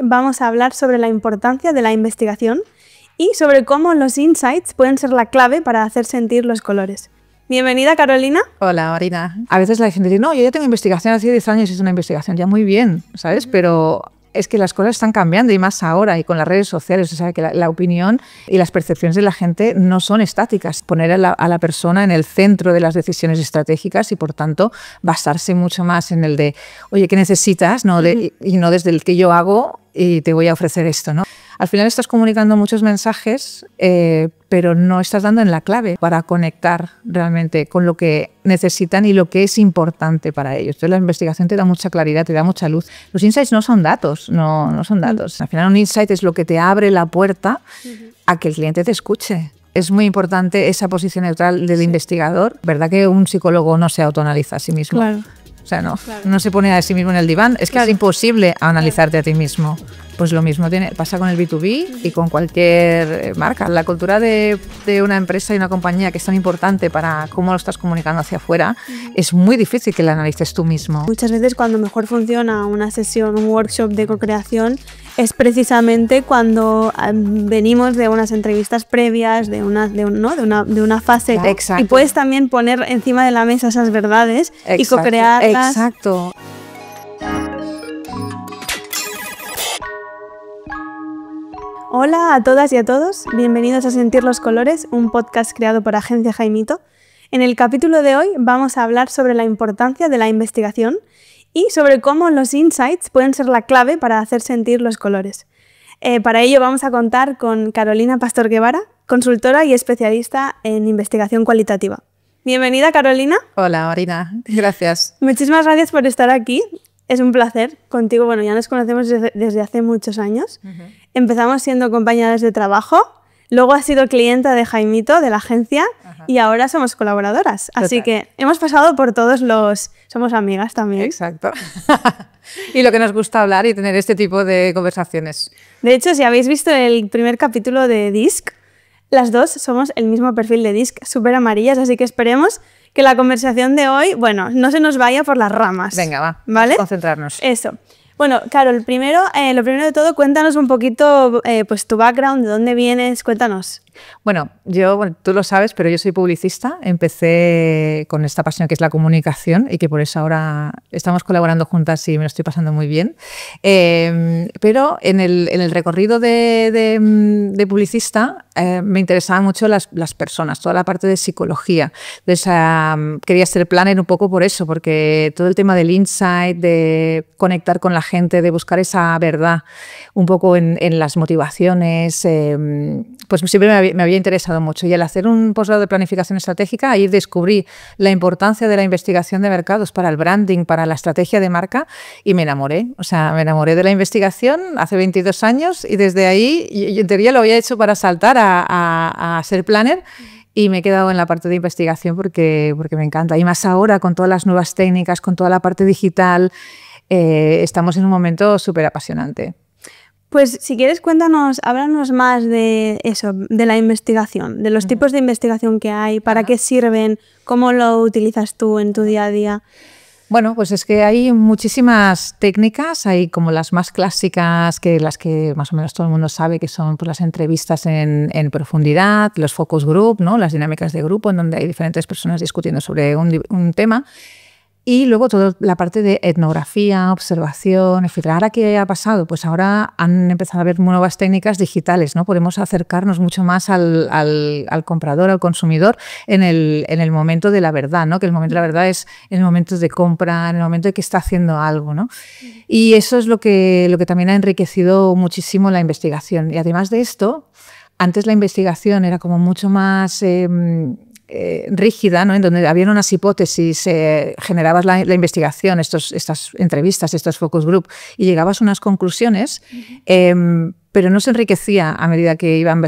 vamos a hablar sobre la importancia de la investigación y sobre cómo los insights pueden ser la clave para hacer sentir los colores. Bienvenida, Carolina. Hola, Marina. A veces la gente dice, no, yo ya tengo investigación hace 10 años y es una investigación ya muy bien, ¿sabes? Pero es que las cosas están cambiando y más ahora y con las redes sociales, o sea que la opinión y las percepciones de la gente no son estáticas. Poner a la persona en el centro de las decisiones estratégicas y por tanto basarse mucho más en el de, oye, ¿qué necesitas? ¿No? Y no desde el que yo hago y te voy a ofrecer esto, ¿no? Al final estás comunicando muchos mensajes, pero no estás dando en la clave para conectar realmente con lo que necesitan y lo que es importante para ellos. Entonces la investigación te da mucha claridad, te da mucha luz. Los insights no son datos, no son datos. Al final un insight es lo que te abre la puerta a que el cliente te escuche. Es muy importante esa posición neutral del investigador. ¿Verdad que un psicólogo no se autoanaliza a sí mismo? Claro. O sea, no se pone a sí mismo en el diván. Es que es imposible analizarte a ti mismo. Pues lo mismo pasa con el B2B y con cualquier marca. La cultura de una empresa y una compañía que es tan importante para cómo lo estás comunicando hacia afuera, es muy difícil que la analices tú mismo. Muchas veces cuando mejor funciona una sesión, un workshop de co-creación, es precisamente cuando venimos de unas entrevistas previas, de una fase. Exacto. Y puedes también poner encima de la mesa esas verdades y co-crearlas. Exacto. Hola a todas y a todos, bienvenidos a Sentir los Colores, un podcast creado por Agencia Jaimito. En el capítulo de hoy vamos a hablar sobre la importancia de la investigación y sobre cómo los insights pueden ser la clave para hacer sentir los colores. Para ello vamos a contar con Carolina Pastor Guevara, consultora y especialista en investigación cualitativa. Bienvenida, Carolina. Hola, Marina. Gracias. Muchísimas gracias por estar aquí. Es un placer contigo. Bueno, ya nos conocemos desde hace muchos años. Empezamos siendo compañeras de trabajo, luego has sido clienta de Jaimito, de la agencia, y ahora somos colaboradoras. Total. Así que hemos pasado por todos los... Somos amigas también. Exacto. Y lo que nos gusta hablar y tener este tipo de conversaciones. De hecho, si habéis visto el primer capítulo de DISC, las dos somos el mismo perfil de DISC, súper amarillas, así que esperemos que la conversación de hoy, bueno, no se nos vaya por las ramas. Venga, va, ¿vale? Vamos a concentrarnos. Eso. Bueno, Carol, lo primero de todo, cuéntanos un poquito pues tu background, de dónde vienes, cuéntanos. Bueno, tú lo sabes, pero yo soy publicista. Empecé con esta pasión que es la comunicación y que por eso ahora estamos colaborando juntas y me lo estoy pasando muy bien. Pero en el recorrido de publicista me interesaban mucho las personas, toda la parte de psicología. Entonces, quería ser planner un poco por eso, porque todo el tema del insight, de conectar con la gente, de buscar esa verdad un poco en las motivaciones, pues siempre me había interesado mucho. Y al hacer un posgrado de planificación estratégica, ahí descubrí la importancia de la investigación de mercados para el branding, para la estrategia de marca, y me enamoré. O sea, me enamoré de la investigación hace 22 años y desde ahí, yo en teoría lo había hecho para saltar a ser planner, y me he quedado en la parte de investigación porque me encanta. Y más ahora, con todas las nuevas técnicas, con toda la parte digital, estamos en un momento súper apasionante. Pues si quieres, háblanos más de eso, de la investigación, de los tipos de investigación que hay, para qué sirven, cómo lo utilizas tú en tu día a día. Bueno, pues es que hay muchísimas técnicas, hay como las más clásicas, las que más o menos todo el mundo sabe, que son pues las entrevistas en profundidad, los focus group, ¿no? Las dinámicas de grupo, en donde hay diferentes personas discutiendo sobre un tema. Y luego toda la parte de etnografía, observación, etc. ¿Ahora qué ha pasado? Pues ahora han empezado a haber nuevas técnicas digitales, ¿no? Podemos acercarnos mucho más al comprador, al consumidor, en el momento de la verdad, ¿no? Que el momento de la verdad es en el momento de compra, en el momento de que está haciendo algo, ¿no? Y eso es lo que también ha enriquecido muchísimo la investigación. Y además de esto, antes la investigación era como mucho más... rígida, ¿no? En donde había unas hipótesis, generabas la investigación, estas entrevistas, estos focus group, y llegabas a unas conclusiones, pero no se enriquecía a medida que iban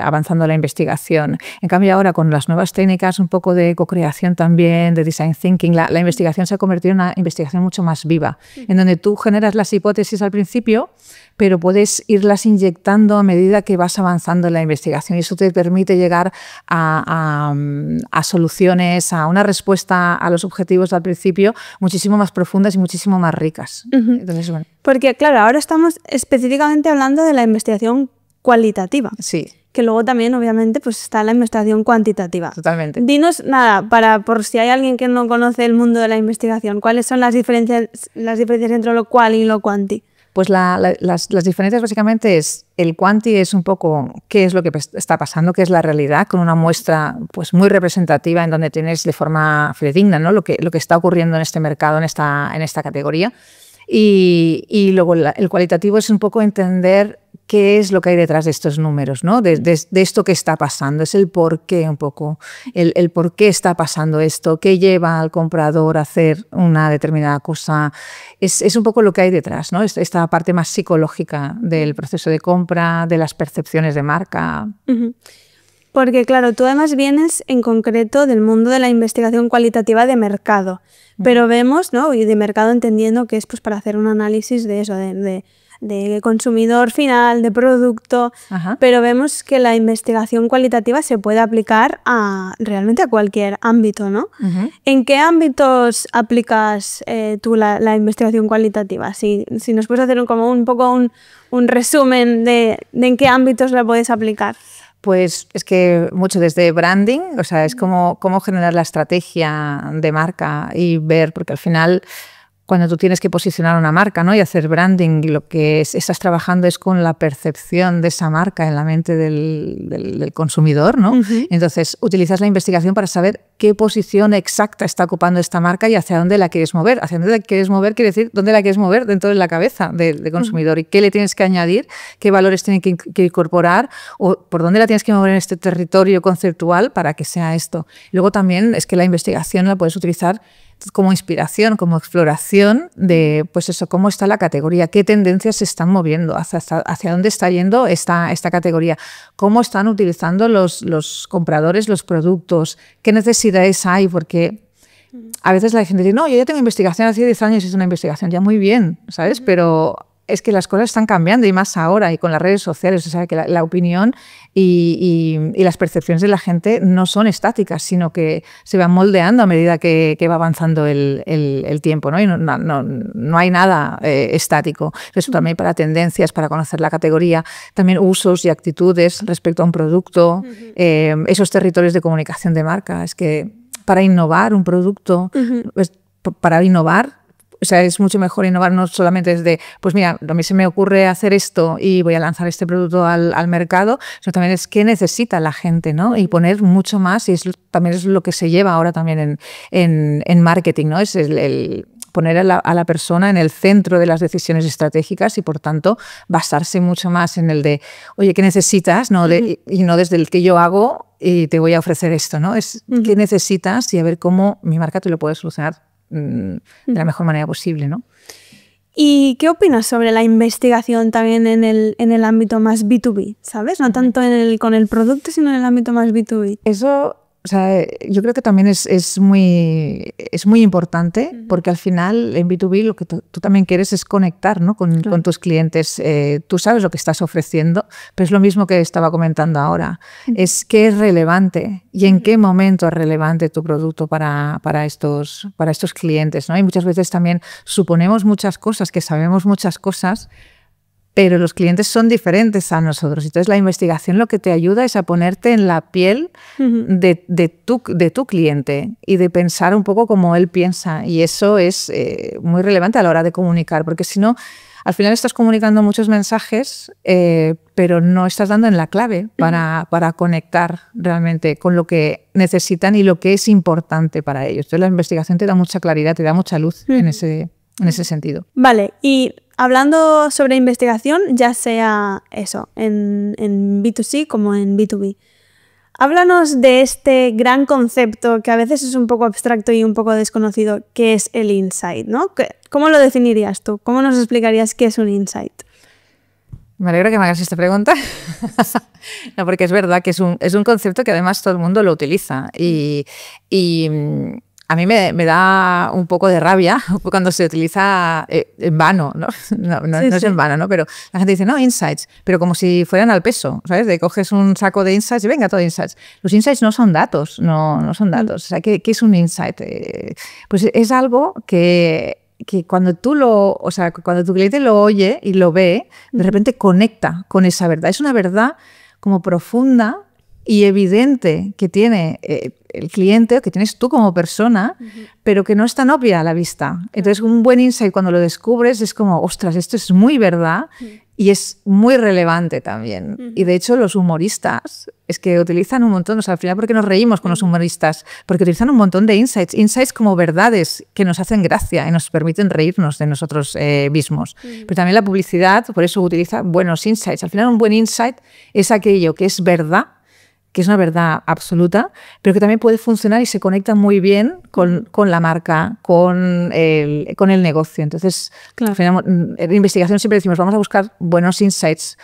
avanzando la investigación. En cambio, ahora con las nuevas técnicas, un poco de co-creación también, de design thinking, la investigación se ha convertido en una investigación mucho más viva, en donde tú generas las hipótesis al principio, pero puedes irlas inyectando a medida que vas avanzando en la investigación, y eso te permite llegar a soluciones, a una respuesta a los objetivos al principio muchísimo más profundas y muchísimo más ricas. Entonces, bueno. Porque, claro, ahora estamos específicamente hablando de la investigación cualitativa. Sí. Que luego también, obviamente, pues está la investigación cuantitativa. Totalmente. Dinos, por si hay alguien que no conoce el mundo de la investigación, ¿cuáles son las diferencias entre lo cual y lo cuanti? Pues las diferencias básicamente es, el cuanti es un poco qué es lo que está pasando, qué es la realidad, con una muestra pues muy representativa en donde tienes de forma fidedigna, ¿no? lo que está ocurriendo en este mercado, en esta categoría. Y luego el cualitativo es un poco entender qué es lo que hay detrás de estos números, ¿no? De esto que está pasando, es el por qué un poco, el por qué está pasando esto, qué lleva al comprador a hacer una determinada cosa, es un poco lo que hay detrás, ¿no? Esta parte más psicológica del proceso de compra, de las percepciones de marca. Uh-huh. Porque claro, tú además vienes en concreto del mundo de la investigación cualitativa de mercado, pero vemos, ¿no? Y de mercado entendiendo que es pues para hacer un análisis de eso, de consumidor final, de producto, Ajá. Pero vemos que la investigación cualitativa se puede aplicar realmente a cualquier ámbito, ¿no? Uh-huh. ¿En qué ámbitos aplicas tú la investigación cualitativa? Si nos puedes hacer un poco un resumen de en qué ámbitos la puedes aplicar. Pues es que mucho desde branding, o sea, es cómo generar la estrategia de marca y ver, porque al final cuando tú tienes que posicionar una marca, ¿no? Y hacer branding, lo que estás trabajando es con la percepción de esa marca en la mente del consumidor, ¿no? Uh-huh. Entonces, utilizas la investigación para saber qué posición exacta está ocupando esta marca y hacia dónde la quieres mover. Hacia dónde la quieres mover quiere decir dónde la quieres mover dentro de la cabeza del consumidor, uh-huh. Y qué le tienes que añadir, qué valores tiene que incorporar o por dónde la tienes que mover en este territorio conceptual para que sea esto. Luego también es que la investigación la puedes utilizar como inspiración, como exploración de, pues eso, cómo está la categoría, qué tendencias se están moviendo, hacia dónde está yendo esta categoría, cómo están utilizando los compradores los productos, qué necesidades hay, porque a veces la gente dice, no, yo ya tengo investigación hace 10 años, es una investigación ya muy bien, ¿sabes? Pero es que las cosas están cambiando y más ahora y con las redes sociales, o sea que la opinión y las percepciones de la gente no son estáticas, sino que se van moldeando a medida que va avanzando el tiempo, ¿no? Y no hay nada estático. Eso también para tendencias, para conocer la categoría, también usos y actitudes respecto a un producto, esos territorios de comunicación de marca. Es que para innovar un producto, pues, para innovar, o sea, es mucho mejor innovar no solamente desde, pues mira, a mí se me ocurre hacer esto y voy a lanzar este producto al mercado, sino también es qué necesita la gente, ¿no? Y poner mucho más, y también es lo que se lleva ahora también en marketing, ¿no? Es el poner a la persona en el centro de las decisiones estratégicas y, por tanto, basarse mucho más en el de, oye, ¿qué necesitas? ¿No? Y no desde el que yo hago y te voy a ofrecer esto, ¿no? Es qué necesitas y a ver cómo mi marca te lo puede solucionar de la mejor manera posible, ¿no? ¿Y qué opinas sobre la investigación también en el ámbito más B2B, ¿sabes? No tanto con el producto, sino en el ámbito más B2B. Eso, o sea, yo creo que también es muy importante, porque al final en B2B lo que tú también quieres es conectar, ¿no? con tus clientes. Tú sabes lo que estás ofreciendo, pero es lo mismo que estaba comentando ahora. Es qué es relevante y en qué momento es relevante tu producto para estos clientes, ¿no? Y muchas veces también suponemos muchas cosas, que sabemos muchas cosas, pero los clientes son diferentes a nosotros. Entonces, la investigación lo que te ayuda es a ponerte en la piel de tu cliente y de pensar un poco como él piensa. Y eso es muy relevante a la hora de comunicar, porque si no, al final estás comunicando muchos mensajes, pero no estás dando en la clave para conectar realmente con lo que necesitan y lo que es importante para ellos. Entonces, la investigación te da mucha claridad, te da mucha luz en ese sentido. Vale, y hablando sobre investigación, ya sea eso, en B2C como en B2B. Háblanos de este gran concepto que a veces es un poco abstracto y un poco desconocido, que es el insight, ¿no? ¿Cómo lo definirías tú? ¿Cómo nos explicarías qué es un insight? Me alegro que me hagas esta pregunta. No, porque es verdad que es un concepto que además todo el mundo lo utiliza y a mí me da un poco de rabia cuando se utiliza en vano, ¿no? No es en vano, ¿no? Pero la gente dice, no, insights, pero como si fueran al peso, ¿sabes? De coges un saco de insights y venga, todo insights. Los insights no son datos, no son datos. O sea, ¿qué es un insight? Pues es algo que cuando cuando tu cliente lo oye y lo ve, de repente conecta con esa verdad. Es una verdad como profunda y evidente que tiene el cliente, que tienes tú como persona, pero que no es tan obvia a la vista. Entonces, un buen insight cuando lo descubres es como, ostras, esto es muy verdad y es muy relevante también. Y de hecho, los humoristas es que utilizan un montón, o sea, al final, ¿por qué nos reímos con los humoristas? Porque utilizan un montón de insights como verdades que nos hacen gracia y nos permiten reírnos de nosotros mismos. Pero también la publicidad, por eso utiliza buenos insights. Al final, un buen insight es aquello que es verdad, que es una verdad absoluta, pero que también puede funcionar y se conecta muy bien con la marca, con el negocio. Entonces, claro, al final, en investigación siempre decimos, vamos a buscar buenos insights,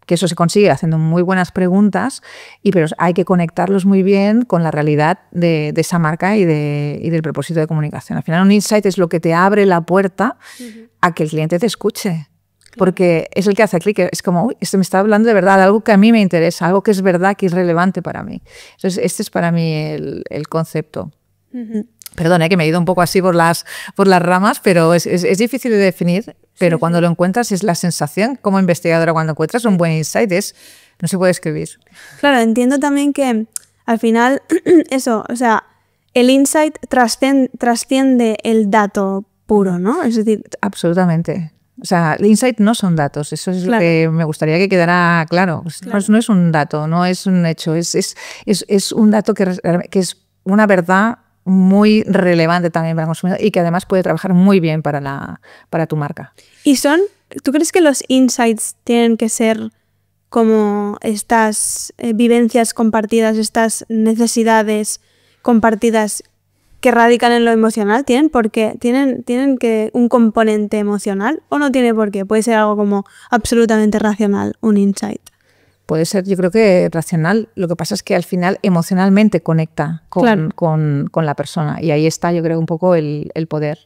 que eso se consigue haciendo muy buenas preguntas, pero hay que conectarlos muy bien con la realidad de esa marca y del propósito de comunicación. Al final, un insight es lo que te abre la puerta a que el cliente te escuche. Porque es el que hace clic, es como, uy, esto me está hablando de verdad, algo que a mí me interesa, algo que es verdad, que es relevante para mí. Entonces, este es para mí el concepto. Perdona, que me he ido un poco así por las ramas, pero es difícil de definir, pero cuando lo encuentras es la sensación, como investigadora, cuando encuentras un buen insight, no se puede escribir. Claro, entiendo también que al final eso, o sea, el insight trasciende el dato puro, ¿no? Es decir, absolutamente. O sea, el insight no son datos, eso es lo que me gustaría que quedara claro. No es un dato, no es un hecho, es un dato que es una verdad muy relevante también para el consumidor y que además puede trabajar muy bien para tu marca. ¿Tú crees que los insights tienen que ser como estas vivencias compartidas, estas necesidades compartidas que radican en lo emocional? ¿Tienen que un componente emocional o no tiene por qué? Puede ser algo como absolutamente racional, un insight. Puede ser, yo creo que racional. Lo que pasa es que al final emocionalmente conecta con la persona y ahí está, yo creo, un poco el poder.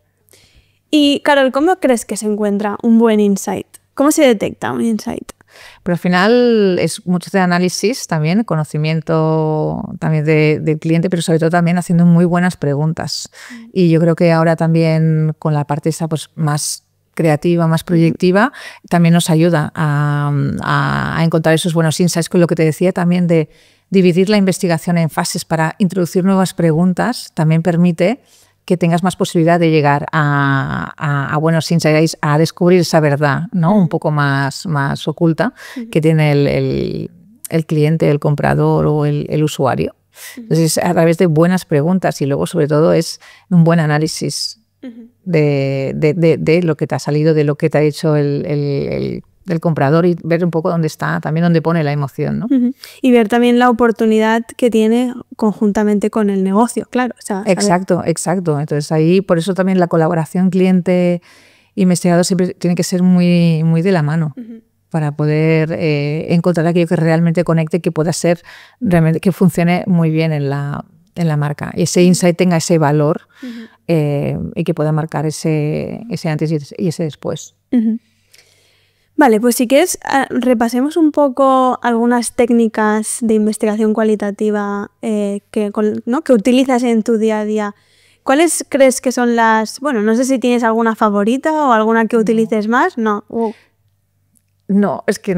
Y Carol, ¿cómo crees que se encuentra un buen insight? ¿Cómo se detecta un insight? Pero al final es mucho de análisis también, conocimiento también del cliente, pero sobre todo también haciendo muy buenas preguntas. Y yo creo que ahora también con la parte esa pues más creativa, más proyectiva, también nos ayuda a encontrar esos buenos insights, con lo que te decía también de dividir la investigación en fases para introducir nuevas preguntas, también permite que tengas más posibilidad de llegar a buenos insights, a descubrir esa verdad, ¿no? Un poco más oculta que tiene el cliente, el comprador o el usuario. Entonces, a través de buenas preguntas y luego, sobre todo, es un buen análisis de lo que te ha salido, de lo que te ha dicho el comprador y ver un poco dónde está, también dónde pone la emoción, ¿no? Y ver también la oportunidad que tiene conjuntamente con el negocio, claro. O sea, exacto. Entonces ahí, por eso también la colaboración cliente-investigador siempre tiene que ser muy, muy de la mano para poder encontrar aquello que realmente conecte, que pueda ser realmente, que funcione muy bien en la marca. Y ese insight tenga ese valor y que pueda marcar ese antes y ese después. Vale, pues si quieres repasemos un poco algunas técnicas de investigación cualitativa que utilizas en tu día a día. ¿Cuáles crees que son las...? Bueno, no sé si tienes alguna favorita o alguna que utilices más. No. No, es que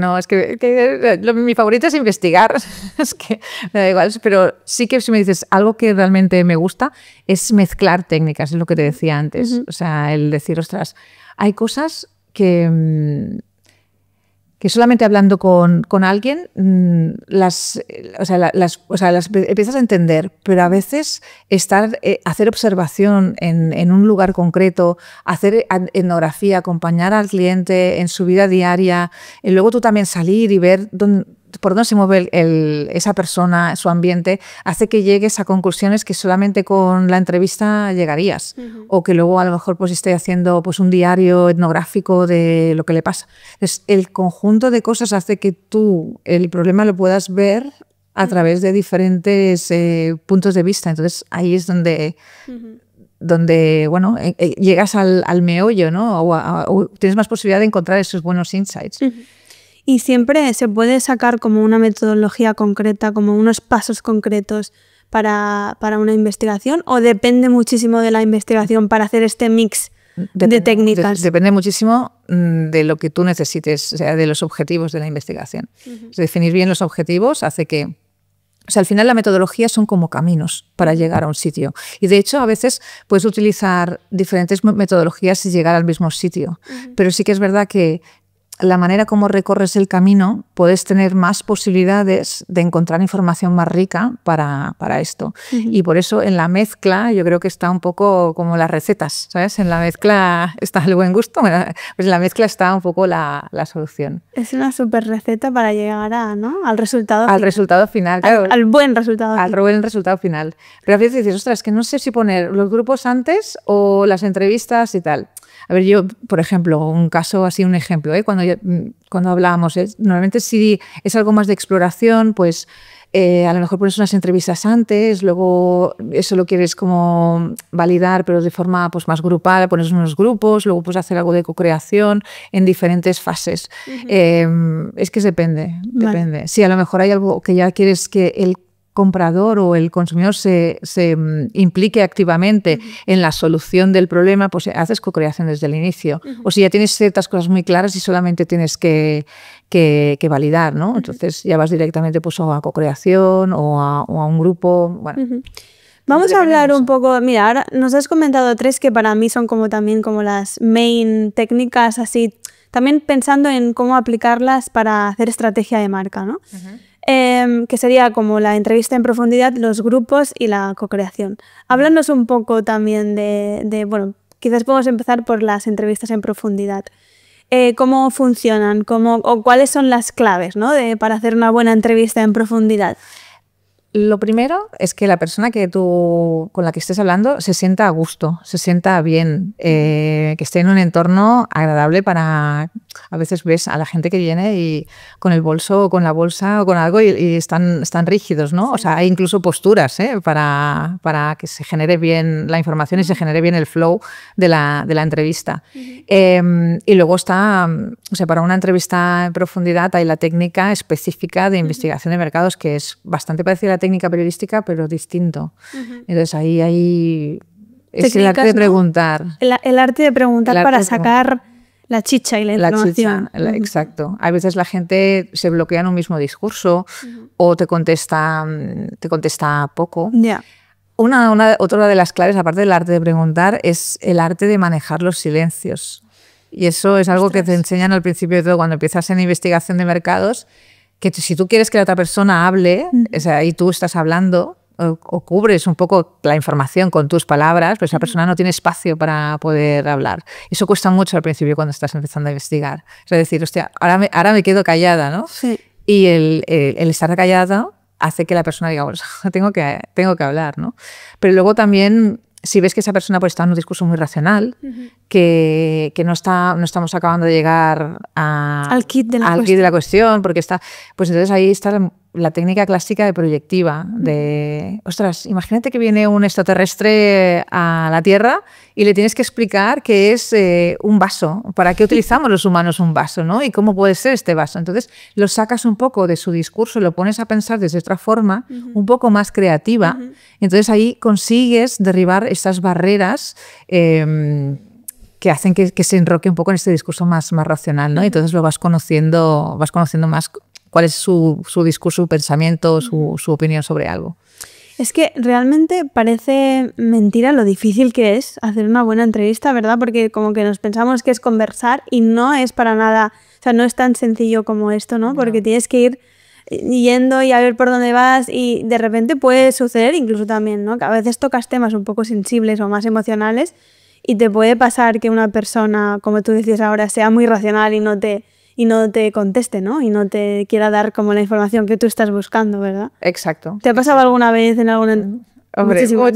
mi favorita es investigar, es que me da igual, pero sí que si me dices algo que realmente me gusta es mezclar técnicas, es lo que te decía antes. O sea, el decir, ostras, hay cosas que solamente hablando con alguien las empiezas a entender, pero a veces hacer observación en un lugar concreto, hacer etnografía, acompañar al cliente en su vida diaria, y luego tú también salir y ver por dónde se mueve esa persona, su ambiente, hace que llegues a conclusiones que solamente con la entrevista llegarías, o que luego a lo mejor pues esté haciendo pues un diario etnográfico de lo que le pasa. Entonces, el conjunto de cosas hace que tú el problema lo puedas ver a través de diferentes puntos de vista. Entonces, ahí es donde bueno, llegas al meollo, ¿no? O tienes más posibilidad de encontrar esos buenos insights. Y siempre se puede sacar como una metodología concreta, como unos pasos concretos para una investigación, o depende muchísimo de la investigación para hacer este mix de técnicas. Depende muchísimo de lo que tú necesites, o sea, de los objetivos de la investigación. Definir bien los objetivos hace que... O sea, al final la metodología son como caminos para llegar a un sitio. Y de hecho, a veces puedes utilizar diferentes metodologías y llegar al mismo sitio. Pero sí que es verdad que la manera como recorres el camino, puedes tener más posibilidades de encontrar información más rica para esto. Y por eso en la mezcla yo creo que está un poco como las recetas, ¿sabes? En la mezcla está el buen gusto, pues en la mezcla está un poco la solución. Es una súper receta para llegar al resultado final. Al resultado final, claro. Al buen resultado final. Al buen resultado final. Pero a veces dices, ostras, que no sé si poner los grupos antes o las entrevistas y tal. A ver, yo, por ejemplo, un ejemplo, cuando hablábamos, normalmente si es algo más de exploración, pues a lo mejor pones unas entrevistas antes, luego eso lo quieres como validar, pero de forma pues, más grupal, pones unos grupos, luego puedes hacer algo de co-creación en diferentes fases. Es que depende. Vale. Si a lo mejor hay algo que ya quieres que el comprador o el consumidor se implique activamente en la solución del problema, pues haces co-creación desde el inicio. O si ya tienes ciertas cosas muy claras y solamente tienes que validar, ¿no? Entonces ya vas directamente pues, a co-creación o a un grupo. Bueno, Vamos a hablar un poco, mira, ahora nos has comentado 3 que para mí son también como las main técnicas, así, también pensando en cómo aplicarlas para hacer estrategia de marca, ¿no? Que sería como la entrevista en profundidad, los grupos y la co-creación. Háblanos un poco también bueno, quizás podemos empezar por las entrevistas en profundidad. ¿Cómo funcionan? ¿O cuáles son las claves, ¿no? para hacer una buena entrevista en profundidad? Lo primero es que la persona con la que estés hablando se sienta a gusto, se sienta bien, que esté en un entorno agradable para... A veces ves a la gente que viene y con el bolso o con la bolsa o con algo y están rígidos, ¿no? Sí. O sea, hay incluso posturas para que se genere bien la información y se genere bien el flow de la entrevista. Y luego está, o sea, para una entrevista en profundidad hay la técnica específica de investigación de mercados que es bastante parecida a la técnica periodística, pero distinto. Entonces ahí hay... Es el arte de preguntar. El arte de preguntar para sacar la chicha y la información. Exacto. A veces la gente se bloquea en un mismo discurso o te contesta poco. Yeah. Otra de las claves, aparte del arte de preguntar, es el arte de manejar los silencios. Y eso es algo que te enseñan al principio de todo, cuando empiezas en investigación de mercados, que si tú quieres que la otra persona hable, o sea, y tú estás hablando, o cubres un poco la información con tus palabras, pero esa persona no tiene espacio para poder hablar. Eso cuesta mucho al principio cuando estás empezando a investigar. Es decir, hostia, ahora me quedo callada, ¿no? Sí. Y el estar callado hace que la persona diga, bueno, tengo que hablar, ¿no? Pero luego también, si ves que esa persona pues, está en un discurso muy racional, que no estamos acabando de llegar al kit de la cuestión, porque está, pues entonces ahí está la técnica clásica de proyectiva, de, ostras, imagínate que viene un extraterrestre a la Tierra y le tienes que explicar qué es un vaso, para qué utilizamos los humanos un vaso, ¿no? Y cómo puede ser este vaso. Entonces lo sacas un poco de su discurso, lo pones a pensar desde otra forma, un poco más creativa, entonces ahí consigues derribar estas barreras que hacen que se enroque un poco en este discurso más racional, ¿no? Y entonces lo vas conociendo más cuál es su discurso, su pensamiento, su opinión sobre algo. Es que realmente parece mentira lo difícil que es hacer una buena entrevista, ¿verdad? Porque como que nos pensamos que es conversar y no es para nada, o sea, no es tan sencillo como esto, ¿no? Porque tienes que ir yendo y a ver por dónde vas y de repente puede suceder incluso también, ¿no? Que a veces tocas temas un poco sensibles o más emocionales y te puede pasar que una persona, como tú decías ahora, sea muy racional y no te conteste, ¿no? Y no te quiera dar como la información que tú estás buscando, ¿verdad? Exacto. ¿Te ha pasado alguna vez en algún... Hombre, muchísimo.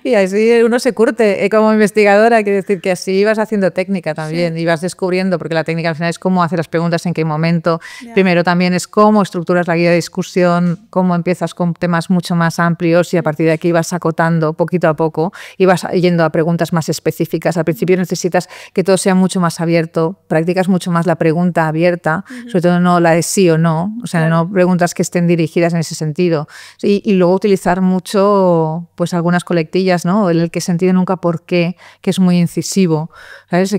Y así uno se curte como investigadora, quiere decir que así vas haciendo técnica también y vas descubriendo, porque la técnica al final es cómo hacer las preguntas, en qué momento. Primero también es cómo estructuras la guía de discusión, cómo empiezas con temas mucho más amplios y a partir de aquí vas acotando poquito a poco y vas yendo a preguntas más específicas. Al principio necesitas que todo sea mucho más abierto, practicas mucho más la pregunta abierta, sobre todo no la de sí o no, o sea, no preguntas que estén dirigidas en ese sentido. Y luego utilizar mucho hecho pues algunas colectillas, ¿no? El que sentido nunca por qué, que es muy incisivo, ¿sabes?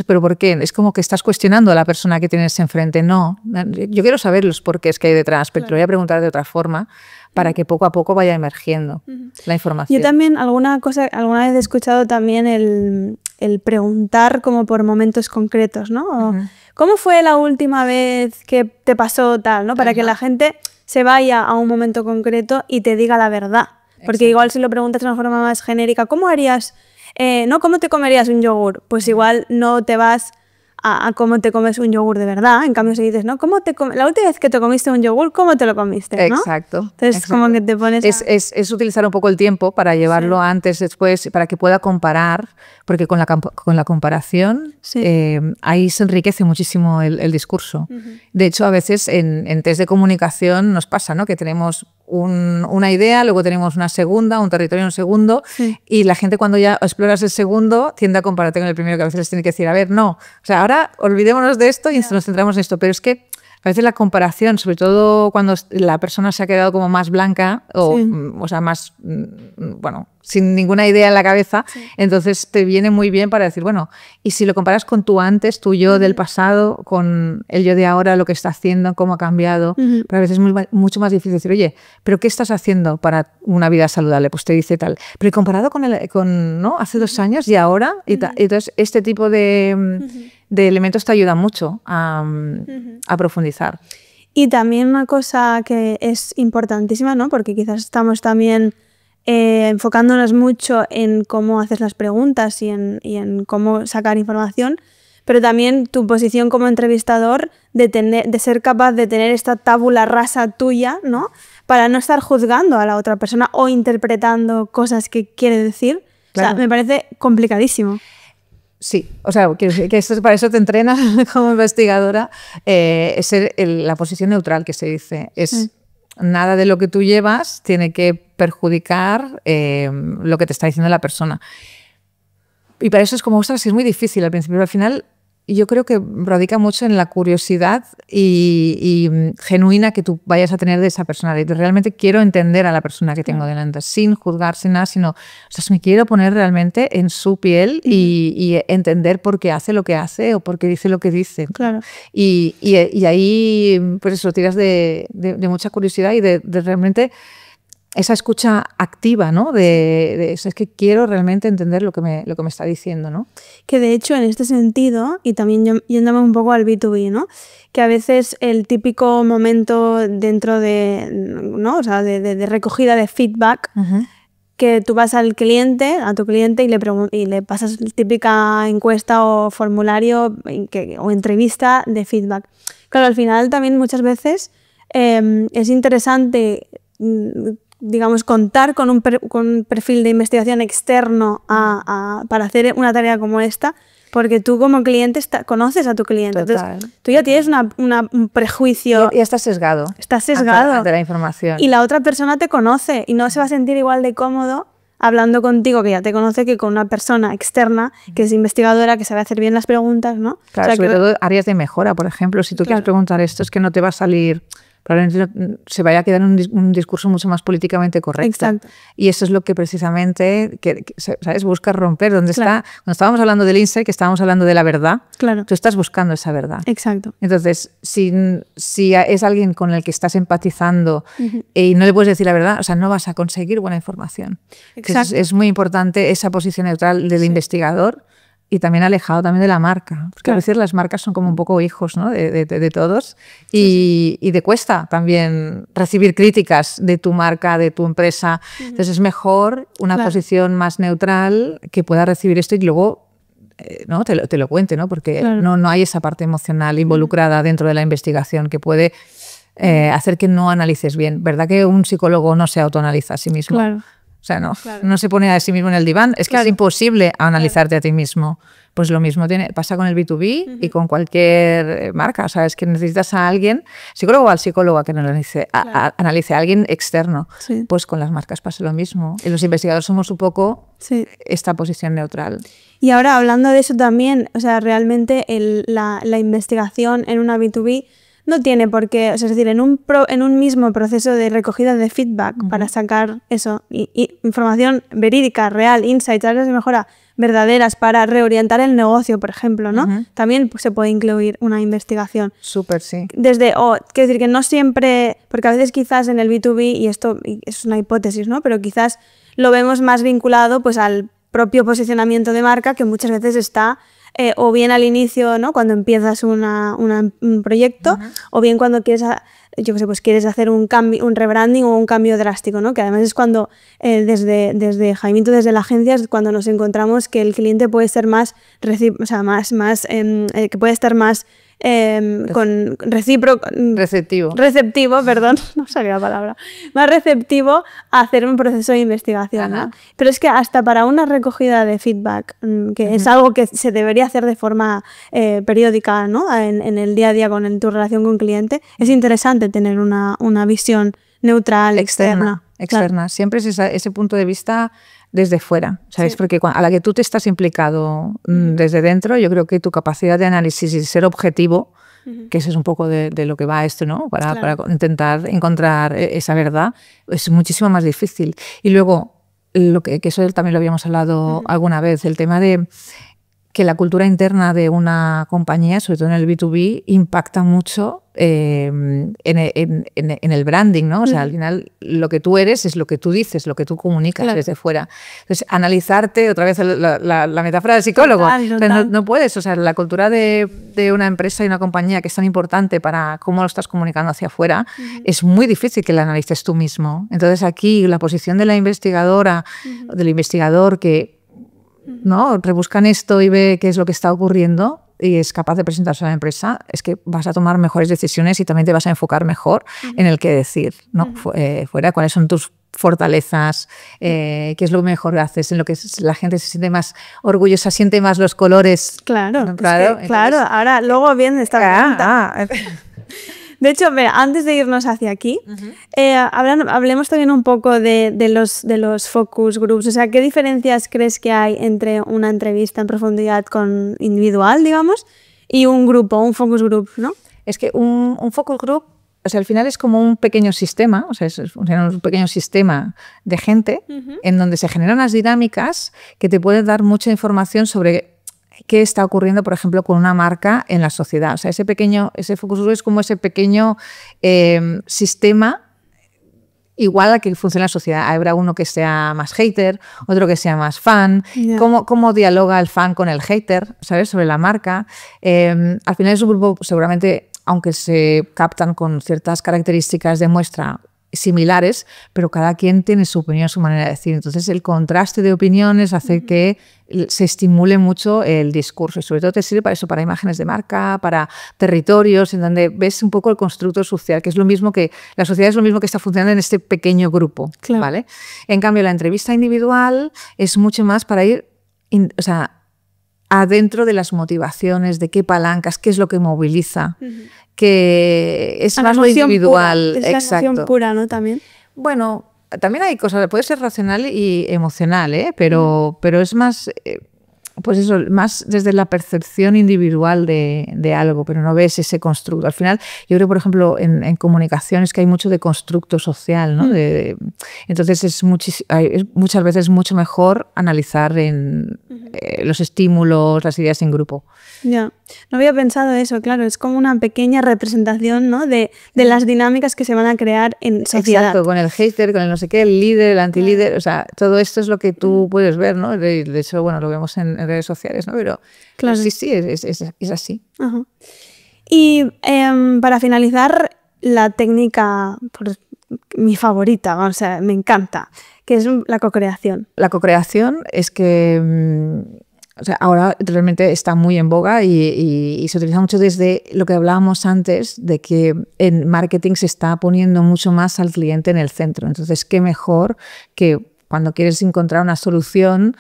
Pero ¿por qué? Es como que estás cuestionando a la persona que tienes enfrente. No, yo quiero saber los porqués que hay detrás, pero te lo voy a preguntar de otra forma para que poco a poco vaya emergiendo la información. Yo también alguna vez he escuchado también el preguntar como por momentos concretos, ¿no? ¿Cómo fue la última vez que te pasó tal, ¿no? Para que la gente se vaya a un momento concreto y te diga la verdad. Porque igual si lo preguntas de una forma más genérica, ¿cómo harías, no cómo te comerías un yogur? Pues igual no te vas a cómo te comes un yogur de verdad. En cambio si dices, ¿no? La última vez que te comiste un yogur, ¿cómo te lo comiste? ¿No? Exacto. Entonces como que te pones es utilizar un poco el tiempo para llevarlo antes, después, para que pueda comparar, porque con la comparación ahí se enriquece muchísimo el discurso. De hecho, a veces en test de comunicación nos pasa, ¿no? Que tenemos una idea, luego tenemos una segunda, un territorio en un segundo, y la gente cuando ya exploras el segundo tiende a compararte con el primero, que a veces les tiene que decir, a ver, no, o sea, ahora olvidémonos de esto y nos centramos en esto, pero es que a veces la comparación, sobre todo cuando la persona se ha quedado como más blanca o sea, más, bueno, sin ninguna idea en la cabeza, entonces te viene muy bien para decir, bueno, y si lo comparas con tu antes, tu yo del pasado, con el yo de ahora, lo que está haciendo, cómo ha cambiado, pero a veces es mucho más difícil decir, oye, ¿pero qué estás haciendo para una vida saludable? Pues te dice tal. Pero comparado con ¿no? hace 2 años y ahora, entonces este tipo de elementos te ayudan mucho a profundizar. Y también una cosa que es importantísima, ¿no? Porque quizás estamos también enfocándonos mucho en cómo haces las preguntas y en cómo sacar información, pero también tu posición como entrevistador de ser capaz de tener esta tabula rasa tuya, ¿no? Para no estar juzgando a la otra persona o interpretando cosas que quiere decir. Claro. O sea, me parece complicadísimo. Sí, o sea, que para eso te entrenas como investigadora, es la posición neutral que se dice. Es nada de lo que tú llevas tiene que perjudicar lo que te está diciendo la persona. Y para eso es como, ostras, es muy difícil al principio, pero al final yo creo que radica mucho en la curiosidad y genuina que tú vayas a tener de esa persona. De realmente quiero entender a la persona que tengo delante, sin juzgar, sin nada, sino, o sea, me quiero poner realmente en su piel y entender por qué hace lo que hace o por qué dice lo que dice. Claro. Y ahí, pues eso, tiras de mucha curiosidad y de realmente esa escucha activa, ¿no? Es que quiero realmente entender lo que me está diciendo, ¿no? Que de hecho en este sentido, y también yéndome un poco al B2B, ¿no? Que a veces el típico momento dentro de, ¿no? O sea, de recogida de feedback, que tú vas a tu cliente y le pasas la típica encuesta o formulario o entrevista de feedback. Claro, al final también muchas veces es interesante, digamos, contar con un perfil de investigación externo para hacer una tarea como esta, porque tú como cliente conoces a tu cliente. Total. Entonces, tú ya tienes un prejuicio. Y estás sesgado. Estás sesgado. Ante la información. Y la otra persona te conoce y no se va a sentir igual de cómodo hablando contigo, que ya te conoce, que con una persona externa, que es investigadora, que sabe hacer bien las preguntas, ¿no? Claro, o sea, sobre todo áreas de mejora, por ejemplo. Si tú quieres preguntar esto, es que no te va a salir... probablemente se vaya a quedar un discurso mucho más políticamente correcto. Exacto. Y eso es lo que precisamente ¿sabes? Buscas romper. Cuando estábamos hablando del insight, que estábamos hablando de la verdad, tú estás buscando esa verdad. Exacto. Entonces, si es alguien con el que estás empatizando y no le puedes decir la verdad, o sea, no vas a conseguir buena información. Exacto. Es muy importante esa posición neutral del investigador, y también alejado también de la marca, porque a veces las marcas son como un poco hijos, ¿no? de todos y te cuesta también recibir críticas de tu marca, de tu empresa. Entonces es mejor una posición más neutral que pueda recibir esto y luego ¿no? te lo cuente, ¿no? Porque no hay esa parte emocional involucrada dentro de la investigación que puede hacer que no analices bien. ¿Verdad que un psicólogo no se autoanaliza a sí mismo? Claro. O sea, no se pone a sí mismo en el diván. Es que es imposible analizarte a ti mismo. Pues lo mismo pasa con el B2B y con cualquier marca. O sea, es que necesitas a alguien, psicólogo o al psicólogo, a que analice a alguien externo. Sí. Pues con las marcas pasa lo mismo. Y los investigadores somos un poco esta posición neutral. Y ahora, hablando de eso también, o sea, realmente la investigación en una B2B no tiene por qué, o sea, es decir, en un mismo proceso de recogida de feedback para sacar eso, y información verídica, real, insights, áreas de mejora verdaderas para reorientar el negocio, por ejemplo, ¿no? También se puede incluir una investigación. Súper, sí. Quiero decir que no siempre, porque a veces quizás en el B2B, y esto es una hipótesis, ¿no? Pero quizás lo vemos más vinculado pues al propio posicionamiento de marca, que muchas veces está o bien al inicio, ¿no? Cuando empiezas un proyecto, o bien cuando quieres, quieres hacer un cambio, un rebranding o un cambio drástico, ¿no? Que además es cuando desde Jaimito, desde la agencia, es cuando nos encontramos que el cliente puede ser más, que puede estar más receptivo, perdón, no sabía la palabra, más receptivo a hacer un proceso de investigación, ¿no? Pero es que hasta para una recogida de feedback, que es algo que se debería hacer de forma periódica, ¿no? En el día a día con tu relación con cliente, es interesante tener una visión neutral, externa. Claro. Siempre es ese punto de vista desde fuera, ¿sabes? Sí. Porque a la que tú te estás implicado desde dentro, yo creo que tu capacidad de análisis y ser objetivo, que eso es un poco de lo que va esto, ¿no? Para intentar encontrar esa verdad, es muchísimo más difícil. Y luego, que eso también lo habíamos hablado alguna vez, el tema de que la cultura interna de una compañía, sobre todo en el B2B, impacta mucho en el branding, ¿no? O sea, al final lo que tú eres es lo que tú dices, lo que tú comunicas desde fuera. Entonces, analizarte, otra vez la metáfora del psicólogo, total. O sea, no puedes, o sea, la cultura de una empresa y una compañía que es tan importante para cómo lo estás comunicando hacia afuera, es muy difícil que la analices tú mismo. Entonces, aquí la posición de la investigadora, del investigador que ¿no? rebuscan esto y ve qué es lo que está ocurriendo y es capaz de presentarse a la empresa, es que vas a tomar mejores decisiones y también te vas a enfocar mejor en el qué decir, ¿no? Fuera, cuáles son tus fortalezas, qué es lo que mejor haces, en lo que la gente se siente más orgullosa, siente más los colores. Claro, entonces, ahora luego viene esta pregunta. De hecho, antes de irnos hacia aquí, hablemos también un poco de los focus groups. O sea, ¿qué diferencias crees que hay entre una entrevista en profundidad con individual, digamos, y un grupo, un focus group, ¿no? Es que un focus group, o sea, al final es como un pequeño sistema, o sea, es un pequeño sistema de gente en donde se generan unas dinámicas que te pueden dar mucha información sobre qué está ocurriendo, por ejemplo, con una marca en la sociedad. O sea, ese focus group es como ese pequeño sistema igual a que funciona la sociedad. Habrá uno que sea más hater, otro que sea más fan. Yeah. ¿Cómo dialoga el fan con el hater, ¿sabes? Sobre la marca. Al final es un grupo, seguramente, aunque se captan con ciertas características de muestra similares, pero cada quien tiene su opinión, su manera de decir. Entonces, el contraste de opiniones hace que se estimule mucho el discurso y sobre todo te sirve para eso, para imágenes de marca, para territorios, en donde ves un poco el constructo social, que es lo mismo que la sociedad es lo mismo que está funcionando en este pequeño grupo, claro. ¿Vale? En cambio, la entrevista individual es mucho más para ir, adentro de las motivaciones, de qué palancas, qué es lo que moviliza, que es más lo individual. Pura, es la emoción pura, ¿no? También. Bueno, también hay cosas, puede ser racional y emocional, pero es más, pues eso, más desde la percepción individual de algo, pero no ves ese constructo. Al final, yo creo, por ejemplo, en comunicaciones que hay mucho de constructo social, ¿no? Entonces es muchas veces mucho mejor analizar los estímulos, las ideas en grupo. Ya, no había pensado eso, claro, es como una pequeña representación, ¿no? de las dinámicas que se van a crear en sociedad. Exacto, con el hater, con el no sé qué, el líder, el antilíder, o sea, todo esto es lo que tú puedes ver, ¿no? De hecho, bueno, lo vemos en redes sociales, ¿no? Pero claro. Sí, es así. Uh-huh. Y para finalizar, la técnica, mi favorita, o sea, me encanta, que es la cocreación. La cocreación es que... O sea, ahora realmente está muy en boga y se utiliza mucho desde lo que hablábamos antes, de que en marketing se está poniendo mucho más al cliente en el centro. Entonces, qué mejor que cuando quieres encontrar una solución,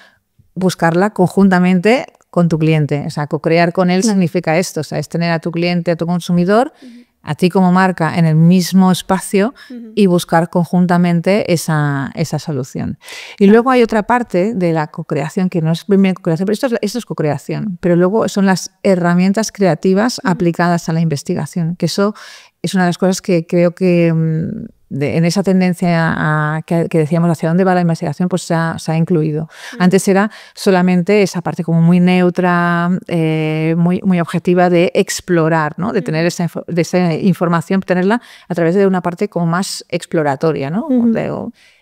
buscarla conjuntamente con tu cliente. O sea, co-crear con él significa esto, o sea, es tener a tu cliente, a tu consumidor, a ti como marca en el mismo espacio y buscar conjuntamente esa solución. Y luego hay otra parte de la co-creación, que no es primero co-creación, pero esto es co-creación, pero luego son las herramientas creativas aplicadas a la investigación, que eso es una de las cosas que creo que en esa tendencia que decíamos hacia dónde va la investigación, pues se ha incluido. Antes era solamente esa parte como muy neutra, muy objetiva de explorar, ¿no? De tener esa información, tenerla a través de una parte como más exploratoria, ¿no?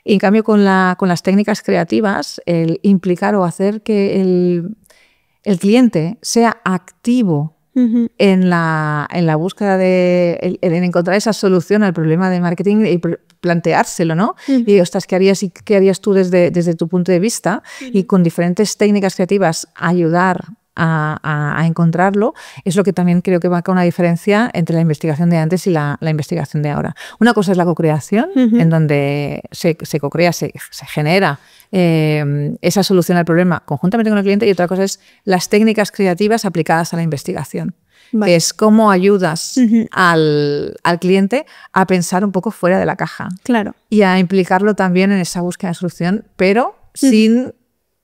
Y en cambio con las técnicas creativas, el implicar o hacer que el cliente sea activo en la búsqueda en encontrar esa solución al problema de marketing y planteárselo, ¿no? Y, ostras, ¿qué harías tú desde tu punto de vista? Y con diferentes técnicas creativas ayudar a encontrarlo, es lo que también creo que marca una diferencia entre la investigación de antes y la investigación de ahora. Una cosa es la co-creación, en donde se co-crea, se genera esa solución al problema conjuntamente con el cliente, y otra cosa es las técnicas creativas aplicadas a la investigación. Vale. Es cómo ayudas al cliente a pensar un poco fuera de la caja. Claro. Y a implicarlo también en esa búsqueda de solución, pero sin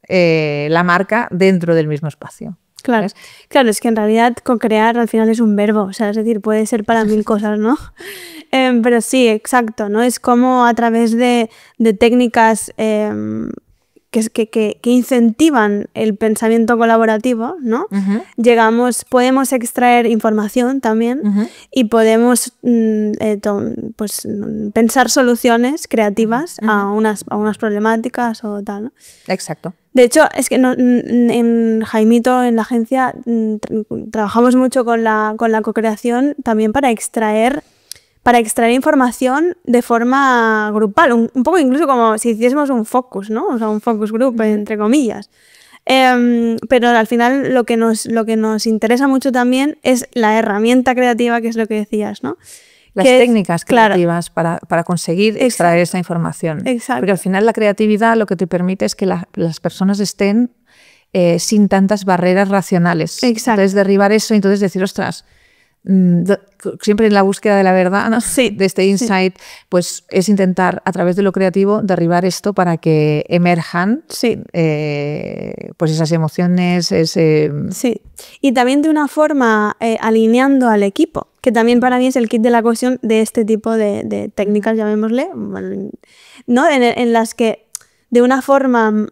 la marca dentro del mismo espacio. Claro. Claro, es que en realidad co-crear al final es un verbo, o sea, es decir, puede ser para mil cosas, ¿no? Pero sí, exacto, ¿no? Es como a través de técnicas que incentivan el pensamiento colaborativo, ¿no? Podemos extraer información también y podemos pues, pensar soluciones creativas a unas problemáticas o tal, ¿no? Exacto. De hecho, es que en Jaimito, en la agencia, trabajamos mucho con la co-creación también para extraer información de forma grupal, un poco incluso como si hiciésemos un focus, ¿no? O sea, un focus group, entre comillas. Pero al final lo que nos interesa mucho también es la herramienta creativa, que es lo que decías, ¿no? Las técnicas creativas para conseguir extraer esa información. Exacto. Porque al final la creatividad lo que te permite es que las personas estén sin tantas barreras racionales. Exacto. Entonces derribar eso y entonces decir, ostras, siempre en la búsqueda de la verdad, ¿no? Sí, de este insight, pues es intentar a través de lo creativo derribar esto para que emerjan pues esas emociones. Sí, y también de una forma alineando al equipo, que también para mí es el kit de la cohesión de este tipo de técnicas, llamémosle, ¿no? En las que de una forma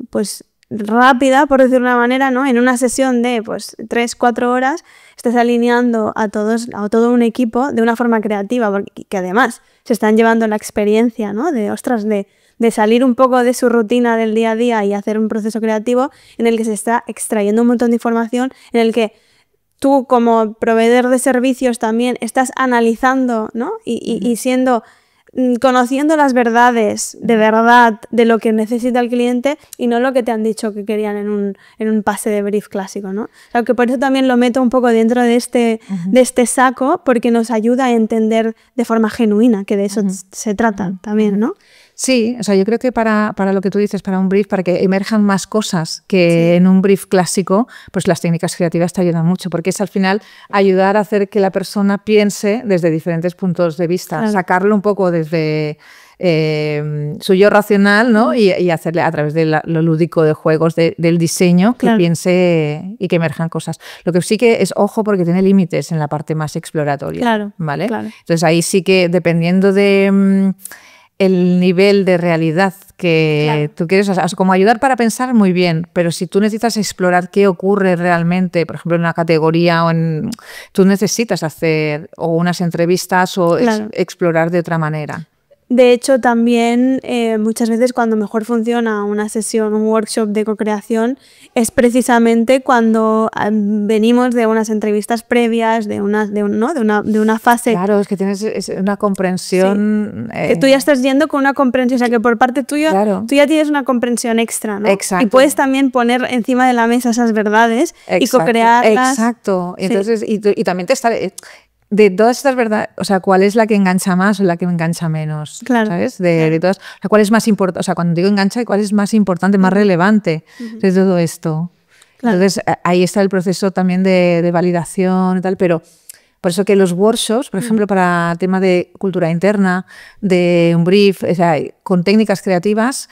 pues rápida, por decirlo de una manera, ¿no? En una sesión de pues 3-4 horas estás alineando a todo un equipo de una forma creativa, porque que además se están llevando la experiencia, ¿no? De salir un poco de su rutina del día a día y hacer un proceso creativo en el que se está extrayendo un montón de información, en el que tú como proveedor de servicios también estás analizando, ¿no? Y conociendo las verdades de verdad de lo que necesita el cliente y no lo que te han dicho que querían en un pase de brief clásico, ¿no? O sea, que por eso también lo meto un poco dentro de este saco, porque nos ayuda a entender de forma genuina, que de eso se trata también, ¿no? Sí, o sea, yo creo que para lo que tú dices, para un brief, para que emerjan más cosas que en un brief clásico, pues las técnicas creativas te ayudan mucho, porque es al final ayudar a hacer que la persona piense desde diferentes puntos de vista, sacarlo un poco desde su yo racional, ¿no? Y hacerle a través de lo lúdico de juegos del diseño que piense y que emerjan cosas. Lo que sí que es ojo, porque tiene límites en la parte más exploratoria, ¿vale? Claro. Entonces ahí sí que dependiendo de el nivel de realidad que tú quieres, o sea, como ayudar para pensar muy bien, pero si tú necesitas explorar qué ocurre realmente, por ejemplo en una categoría tú necesitas hacer o unas entrevistas o explorar de otra manera. De hecho, también muchas veces cuando mejor funciona una sesión, un workshop de co-creación, es precisamente cuando venimos de unas entrevistas previas, de una fase. Claro, es que tienes una comprensión. Sí. Que tú ya estás yendo con una comprensión, o sea que por parte tuya, tú ya tienes una comprensión extra, ¿no? Exacto. Y puedes también poner encima de la mesa esas verdades y co-crearlas. Exacto. Entonces, y también te está. De todas estas verdades, o sea, ¿cuál es la que engancha más o la que engancha menos? Claro. ¿Sabes? De todas, o sea, ¿cuál es más importante? O sea, cuando digo engancha, ¿cuál es más importante, más relevante de todo esto? Claro. Entonces, ahí está el proceso también de validación y tal, pero Por eso que los workshops, por ejemplo, para tema de cultura interna, de un brief, o sea, con técnicas creativas,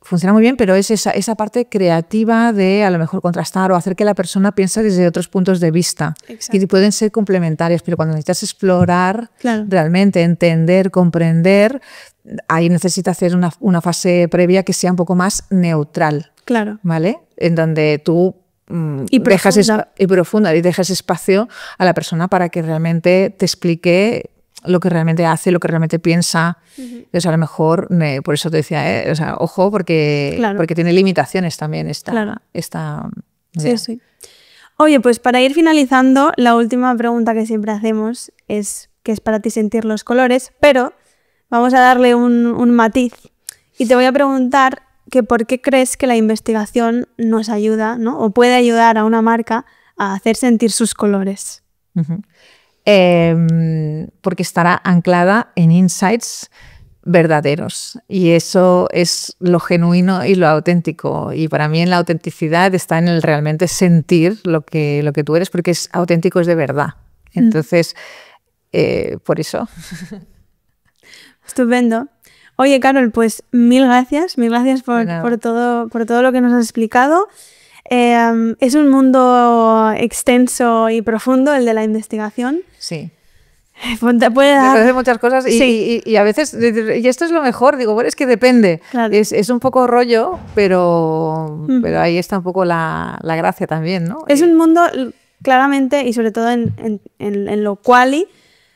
funciona muy bien, pero es esa parte creativa de a lo mejor contrastar o hacer que la persona piense desde otros puntos de vista. Exacto. Y pueden ser complementarias, pero cuando necesitas explorar, realmente entender, comprender, ahí necesita hacer una fase previa que sea un poco más neutral. Claro. ¿Vale? En donde tú profunda y dejas espacio a la persona para que realmente te explique lo que realmente hace, lo que realmente piensa. Entonces, a lo mejor, por eso te decía, o sea, ojo, porque tiene limitaciones también esta idea. Sí. Oye, pues para ir finalizando, la última pregunta que siempre hacemos es ¿qué es para ti sentir los colores? Pero vamos a darle un matiz y te voy a preguntar que por qué crees que la investigación nos ayuda, ¿no? O puede ayudar a una marca a hacer sentir sus colores. Porque estará anclada en insights verdaderos y eso es lo genuino y lo auténtico, y para mí en la autenticidad está en el realmente sentir lo que tú eres, porque es auténtico, es de verdad. Entonces, por eso. Estupendo. Oye, Carol, pues mil gracias por todo lo que nos has explicado. Es un mundo extenso y profundo el de la investigación. Sí. Puede dar muchas cosas y a veces, y esto es lo mejor, digo, bueno, es que depende. Claro. Es un poco rollo, pero ahí está un poco la gracia también, ¿no? Es un mundo claramente, y sobre todo en lo quali,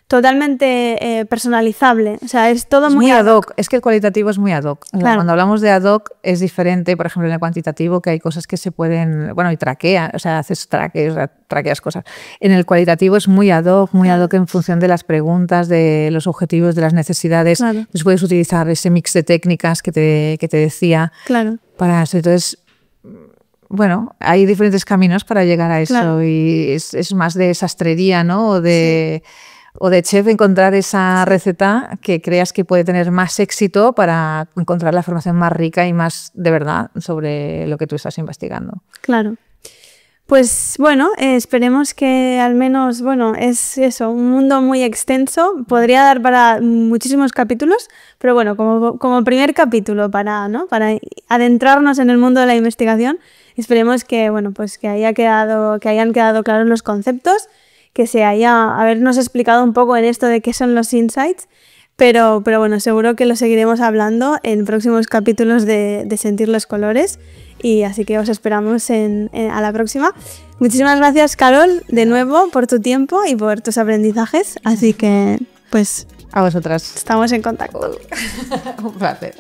totalmente personalizable, o sea, es todo muy ad hoc. Es que el cualitativo es muy ad hoc. Claro. Cuando hablamos de ad hoc es diferente, por ejemplo, en el cuantitativo, que hay cosas que se pueden, bueno, y traquea, o sea, haces traqueas cosas. En el cualitativo es muy ad hoc en función de las preguntas, de los objetivos, de las necesidades. Claro. Entonces puedes utilizar ese mix de técnicas que te decía. Claro. Para eso. Entonces, bueno, hay diferentes caminos para llegar a eso. Claro. Y es más de sastrería, ¿no? O de chef, encontrar esa receta que creas que puede tener más éxito para encontrar la información más rica y más de verdad sobre lo que tú estás investigando. Claro. Pues bueno, esperemos que al menos, bueno, es eso, un mundo muy extenso, podría dar para muchísimos capítulos, pero bueno, como primer capítulo para adentrarnos en el mundo de la investigación, esperemos que, bueno, pues que hayan quedado claros los conceptos, que habernos explicado un poco en esto de qué son los insights, pero bueno, seguro que lo seguiremos hablando en próximos capítulos de Sentir los Colores, y así que os esperamos a la próxima. Muchísimas gracias, Carol, de nuevo por tu tiempo y por tus aprendizajes, así que pues a vosotras. Estamos en contacto. Un placer.